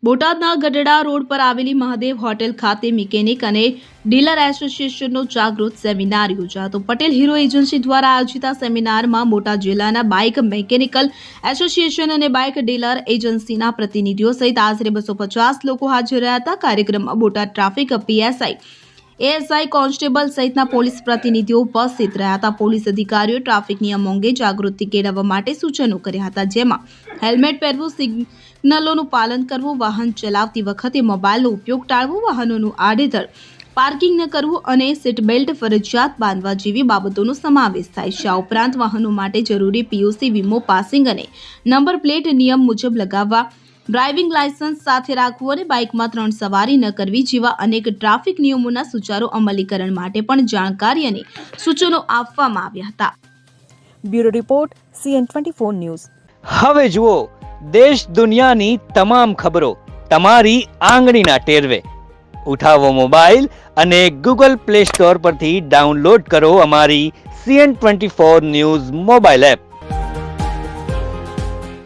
બોટાદના ગઢડા રોડ પર આવેલી મહાદેવ હોટેલ ખાતે મિકેનિક અને ડીલર એસોસિએશનનો જાગૃત સેમિનાર યોજાયો. પટેલ હીરો એજન્સી દ્વારા આયોજિત આ સેમિનારમાં બોટાદ જિલ્લાના બાઇક મેકેનિકલ એસોસિએશન અને બાઇક ડીલર એજન્સીના પ્રતિનિધિઓ સહિત આશરે 250 લોકો હાજર રહ્યા હતા. કાર્યક્રમમાં Botad traffic PSI, ASI, constable સહિતના પોલીસ પ્રતિનિધિઓ ઉપસ્થિત રહ્યા હતા. પોલીસ અધિકારીઓ ટ્રાફિક નિયમો અંગે જાગૃતિ કેળવવા માટે સૂચનો કર્યા હતા, જેમાં હેલ્મેટ પહેરવું, સિગ્નલોનું પાલન કરવું, વાહન ચલાવતી વખતે મોબાઈલનો ઉપયોગ ટાળવો, વાહનોનું આડેધડ પાર્કિંગ ન કરવું અને સીટ બેલ્ટ ફરજિયાત બાંધવા જેવી બાબતોનો સમાવેશ થાય છે. આ ઉપરાંત વાહનો માટે જરૂરી પીયુસી, વીમો, પાસિંગ અને નંબર પ્લેટ નિયમ મુજબ લગાવવા, ડ્રાઇવિંગ લાયસન્સ સાથે રાખવું અને બાઇકમાં 3 સવારી ન કરવી જેવા અનેક ટ્રાફિક નિયમોના સુચારુ અમલીકરણ માટે પણ જાણકારી અને સૂચનો આપવામાં આવ્યા હતા. Bureau report CN24 news. હવે જુઓ દેશ દુનિયાની તમામ ખબરો તમારી આંગળીના ટેરવે. ઉઠાવો મોબાઈલ અને Google Play Store પરથી ડાઉનલોડ કરો અમારી CN24 ન્યૂઝ મોબાઈલ એપ.